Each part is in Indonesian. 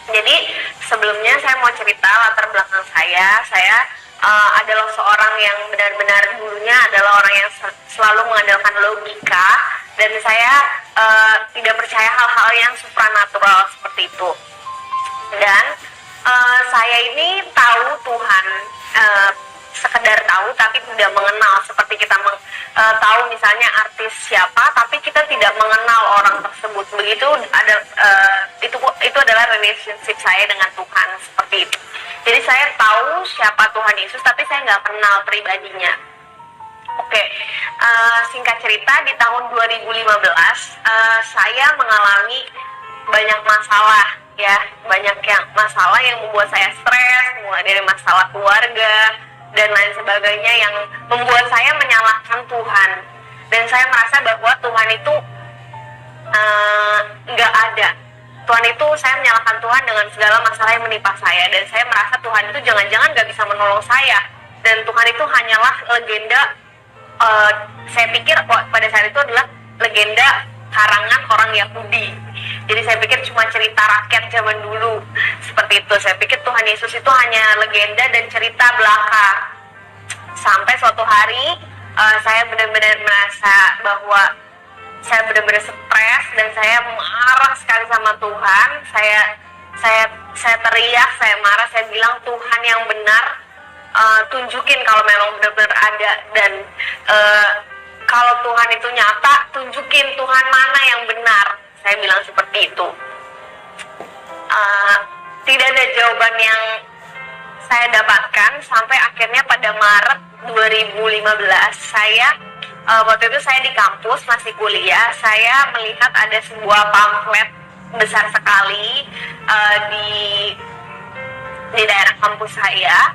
Jadi sebelumnya saya mau cerita latar belakang saya. Saya adalah seorang yang benar-benar dulunya adalah orang yang selalu mengandalkan logika, dan saya tidak percaya hal-hal yang supranatural seperti itu. Dan saya ini tahu Tuhan, sekedar tahu tapi tidak mengenal, seperti kita tahu misalnya artis siapa tapi kita tidak mengenal orang tersebut. Begitu ada itu adalah relationship saya dengan Tuhan, seperti itu. Jadi saya tahu siapa Tuhan Yesus tapi saya nggak kenal pribadinya. Oke, singkat cerita, di tahun 2015 saya mengalami banyak masalah, ya, banyak masalah yang membuat saya stres, mulai dari masalah keluarga dan lain sebagainya yang membuat saya menyalahkan Tuhan. Dan saya merasa bahwa Tuhan itu nggak ada. Tuhan itu, saya menyalahkan Tuhan dengan segala masalah yang menimpa saya, dan saya merasa Tuhan itu jangan-jangan nggak bisa menolong saya, dan Tuhan itu hanyalah legenda. Saya pikir pada saat itu adalah legenda karangan orang Yahudi. Jadi saya pikir cuma cerita rakyat zaman dulu, seperti itu. Saya pikir Tuhan Yesus itu hanya legenda dan cerita belaka. Sampai suatu hari saya benar-benar merasa bahwa saya benar-benar stres dan saya marah sekali sama Tuhan. Saya teriak, saya marah, saya bilang, Tuhan yang benar, tunjukin kalau memang benar-benar ada, dan kalau Tuhan itu nyata, tunjukin Tuhan mana yang benar. Saya bilang seperti itu. Tidak ada jawaban yang saya dapatkan sampai akhirnya pada Maret 2015 waktu itu saya di kampus masih kuliah. Saya melihat ada sebuah pamflet besar sekali di daerah kampus saya.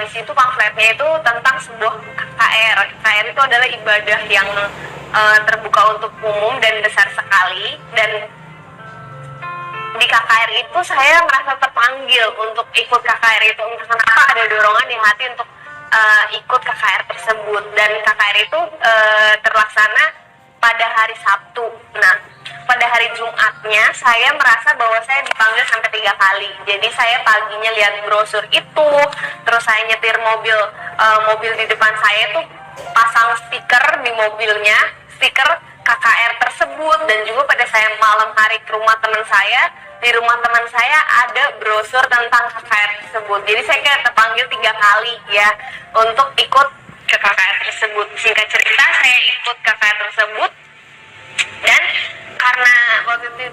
Di situ pamfletnya itu tentang sebuah KKR. KKR itu adalah ibadah yang terbuka untuk umum dan besar sekali. Dan di KKR itu saya merasa terpanggil untuk ikut KKR itu. Entah kenapa ada dorongan di hati untuk ikut KKR tersebut. Dan KKR itu terlaksana pada hari Sabtu. Nah, pada hari Jumatnya saya merasa bahwa saya dipanggil sampai 3 kali. Jadi saya paginya lihat brosur itu, terus saya nyetir mobil di depan saya tuh pasang stiker di mobilnya, stiker KKR tersebut. Dan juga pada saya malam hari ke rumah teman saya, di rumah teman saya ada brosur tentang KKR tersebut. Jadi saya kayak terpanggil 3 kali ya untuk ikut ke KKR tersebut. Singkat cerita, saya ikut KKR tersebut, dan karena waktu itu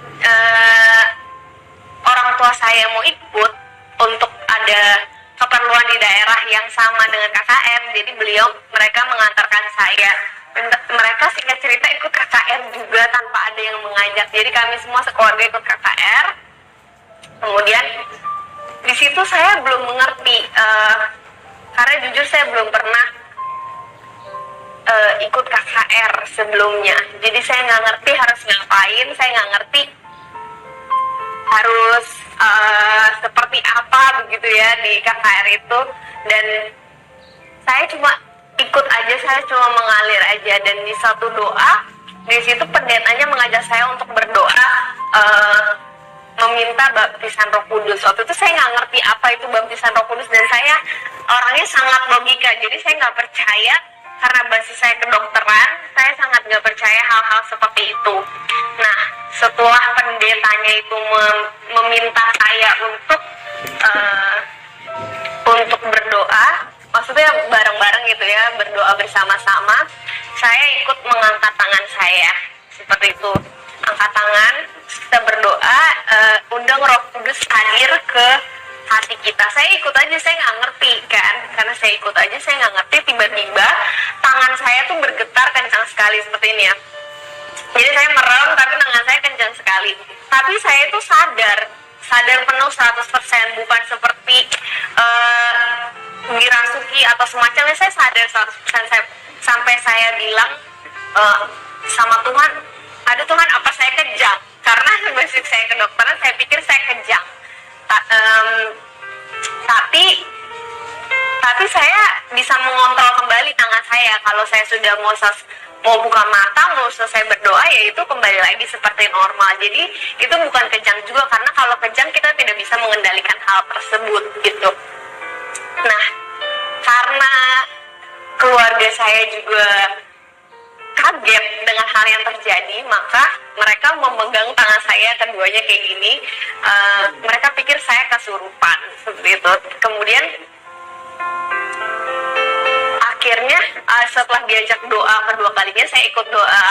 orang tua saya mau ikut untuk ada keperluan di daerah yang sama dengan KKR, jadi mereka mengantarkan saya. Mereka singkat cerita ikut KKR juga tanpa ada yang mengajak. Jadi kami semua sekeluarga ikut KKR. Kemudian di situ saya belum mengerti, karena jujur saya belum pernah ikut KKR sebelumnya. Jadi saya nggak ngerti harus ngapain, saya nggak ngerti harus seperti apa begitu ya di KKR itu. Dan saya cuma ikut aja, saya cuma mengalir aja. Dan di satu doa, di situ pendetanya mengajak saya untuk berdoa, meminta baptisan Roh Kudus. Waktu itu saya nggak ngerti apa itu baptisan Roh Kudus, dan saya orangnya sangat logika. Jadi saya nggak percaya, karena basis saya kedokteran, saya sangat nggak percaya hal-hal seperti itu. Nah, setelah pendetanya itu meminta saya untuk berdoa, maksudnya bareng-bareng gitu ya, berdoa bersama-sama, saya ikut mengangkat tangan saya, seperti itu. Angkat tangan, kita berdoa, undang Roh Kudus hadir ke hati kita. Saya ikut aja, saya nggak ngerti kan, karena saya ikut aja, saya nggak ngerti. Tiba-tiba tangan saya tuh bergetar kencang sekali seperti ini ya. Jadi saya merem, tapi tangan saya kencang sekali. Tapi saya itu sadar penuh 100%, bukan seperti wirasuki atau semacamnya. Saya sadar 100%. Sampai saya bilang sama Tuhan, aduh Tuhan, apa saya kejang? Karena basic saya kedokteran, saya pikir saya kejang. Tapi saya bisa mengontrol kembali tangan saya kalau saya sudah mau buka mata, mau selesai berdoa, ya itu kembali lagi seperti normal. Jadi itu bukan kejang juga, karena kalau kejang kita tidak bisa mengendalikan hal tersebut gitu. Nah, karena keluarga saya juga kaget dengan hal yang terjadi, maka mereka memegang tangan saya keduanya kayak gini. Mereka pikir saya kesurupan seperti itu. Kemudian akhirnya setelah diajak doa kedua kalinya, saya ikut doa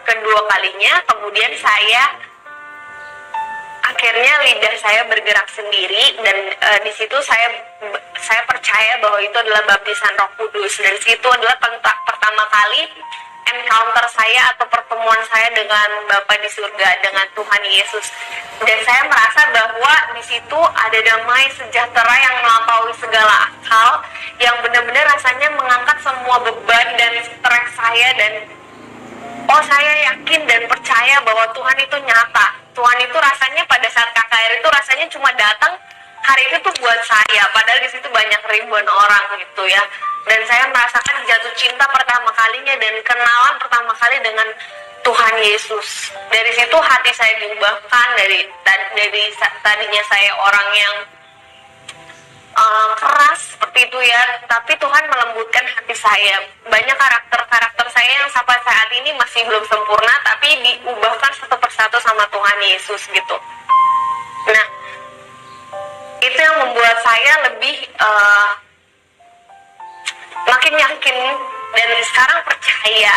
kedua kalinya. Kemudian akhirnya lidah saya bergerak sendiri, dan di situ saya percaya bahwa itu adalah baptisan Roh Kudus, dan situ adalah pertama kali encounter saya atau pertemuan saya dengan Bapa di surga, dengan Tuhan Yesus. Dan saya merasa bahwa di situ ada damai sejahtera yang melampaui segala akal, yang benar-benar rasanya mengangkat semua beban dan stres saya, dan saya yakin dan percaya bahwa Tuhan itu nyata. Tuhan itu rasanya pada saat KKR itu rasanya cuma datang hari itu tuh buat saya, padahal di situ banyak ribuan orang gitu ya. Dan saya merasakan jatuh cinta pertama kalinya dan kenalan pertama kali dengan Tuhan Yesus. Dari situ hati saya diubahkan, dari tadinya saya orang yang keras seperti itu ya, tapi Tuhan melembutkan hati saya. Banyak karakter saya yang sampai saat ini masih belum sempurna, tapi diubahkan satu persatu sama Tuhan Yesus gitu. Nah, itu yang membuat saya lebih makin yakin dan sekarang percaya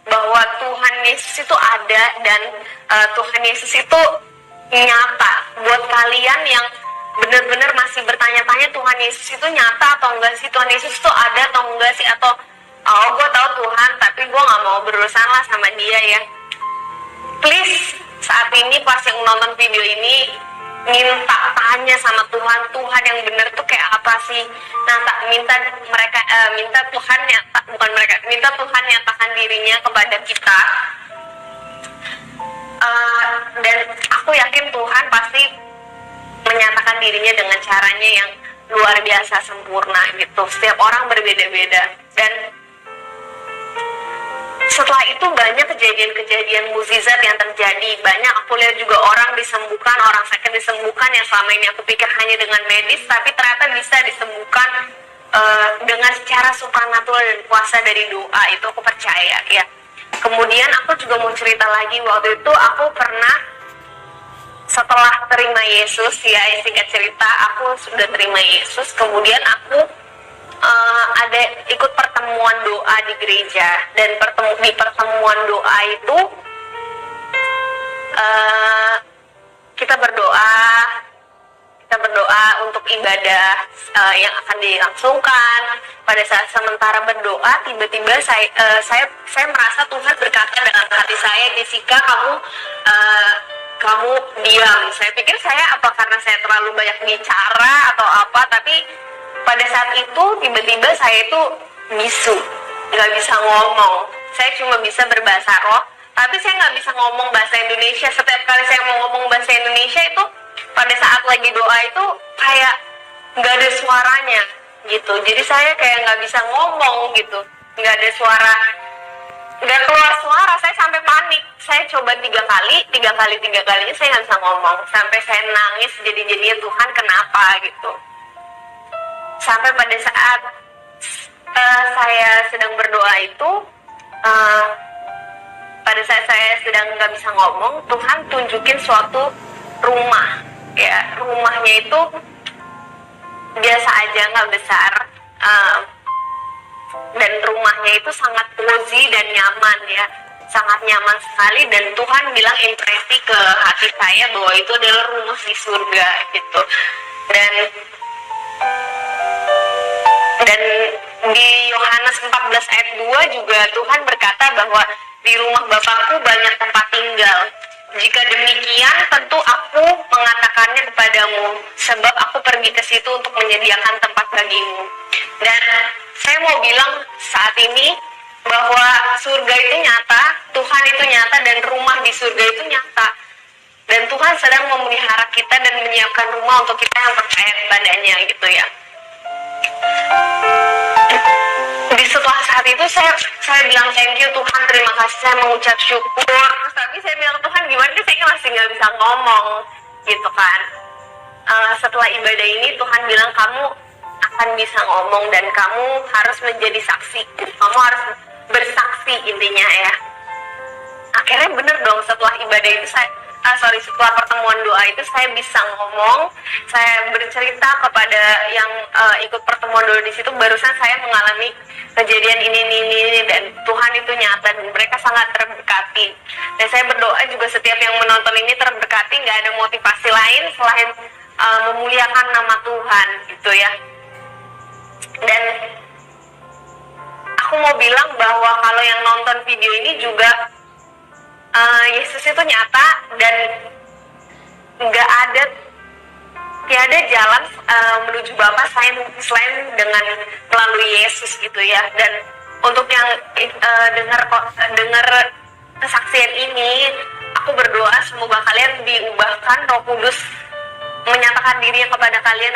bahwa Tuhan Yesus itu ada, dan Tuhan Yesus itu nyata. Buat kalian yang benar-benar masih bertanya-tanya Tuhan Yesus itu nyata atau enggak sih, Tuhan Yesus itu ada atau enggak sih, atau gue tahu Tuhan tapi gue nggak mau berurusan lah sama dia ya, please saat ini pas yang nonton video ini minta tanya sama Tuhan, Tuhan yang benar tuh kayak apa sih. Nah, minta Tuhan minta Tuhan nyatakan dirinya kepada kita. Dan aku yakin Tuhan pasti menyatakan dirinya dengan caranya yang luar biasa sempurna gitu. Setiap orang berbeda-beda, dan setelah itu banyak kejadian-kejadian mukjizat yang terjadi. Banyak aku lihat juga orang disembuhkan, orang sakit disembuhkan, yang selama ini aku pikir hanya dengan medis, tapi ternyata bisa disembuhkan dengan secara supranatural dan kuasa dari doa. Itu aku percaya ya. Kemudian aku juga mau cerita lagi, waktu itu aku pernah setelah terima Yesus ya, singkat cerita aku sudah terima Yesus, kemudian aku ada ikut pertemuan doa di gereja, dan di pertemuan doa itu kita berdoa untuk ibadah yang akan dilangsungkan. Pada saat sementara berdoa, tiba-tiba saya merasa Tuhan berkata dengan hati saya, Jessica, kamu diam. Saya pikir apa karena saya terlalu banyak bicara atau apa, tapi pada saat itu tiba-tiba saya itu bisu, nggak bisa ngomong. Saya cuma bisa berbahasa roh, tapi saya nggak bisa ngomong bahasa Indonesia. Setiap kali saya mau ngomong bahasa Indonesia itu pada saat lagi doa itu kayak nggak ada suaranya gitu. Jadi saya kayak nggak bisa ngomong gitu, nggak ada suara, nggak keluar suara. Saya sampai panik. Saya coba 3 kalinya saya nggak bisa ngomong, sampai saya nangis jadi-jadinya, Tuhan kenapa gitu. Sampai pada saat saya sedang berdoa itu, pada saat saya sedang nggak bisa ngomong, Tuhan tunjukin suatu rumah ya. Rumahnya itu biasa aja, nggak besar, dan rumahnya itu sangat cozy dan nyaman ya, sangat nyaman sekali. Dan Tuhan bilang impresi ke hati saya bahwa itu adalah rumah di surga gitu. Dan di Yohanes 14 ayat 2 juga Tuhan berkata bahwa di rumah Bapakku banyak tempat tinggal. Jika demikian, tentu aku mengatakannya kepadamu, sebab aku pergi ke situ untuk menyediakan tempat bagimu. Dan saya mau bilang saat ini bahwa surga itu nyata, Tuhan itu nyata, dan rumah di surga itu nyata. Dan Tuhan sedang memelihara kita dan menyiapkan rumah untuk kita yang percaya kepadanya gitu ya. di setelah saat itu saya bilang thank you Tuhan, terima kasih, saya mengucap syukur. Terus tapi saya bilang, Tuhan gimana sih, saya masih nggak bisa ngomong gitu kan. Setelah ibadah ini Tuhan bilang kamu akan bisa ngomong dan kamu harus menjadi saksi, kamu harus bersaksi intinya ya. Akhirnya bener dong, setelah ibadah itu setelah pertemuan doa itu saya bisa ngomong, saya bercerita kepada yang ikut pertemuan doa di situ, barusan saya mengalami kejadian ini dan Tuhan itu nyata dan mereka sangat terberkati. Dan saya berdoa juga setiap yang menonton ini terberkati, nggak ada motivasi lain selain memuliakan nama Tuhan gitu ya. Dan aku mau bilang bahwa kalau yang nonton video ini juga Yesus itu nyata dan tiada jalan menuju Bapa selain dengan melalui Yesus gitu ya. Dan untuk yang dengar kesaksian ini, aku berdoa semoga kalian diubahkan, Roh Kudus menyatakan dirinya kepada kalian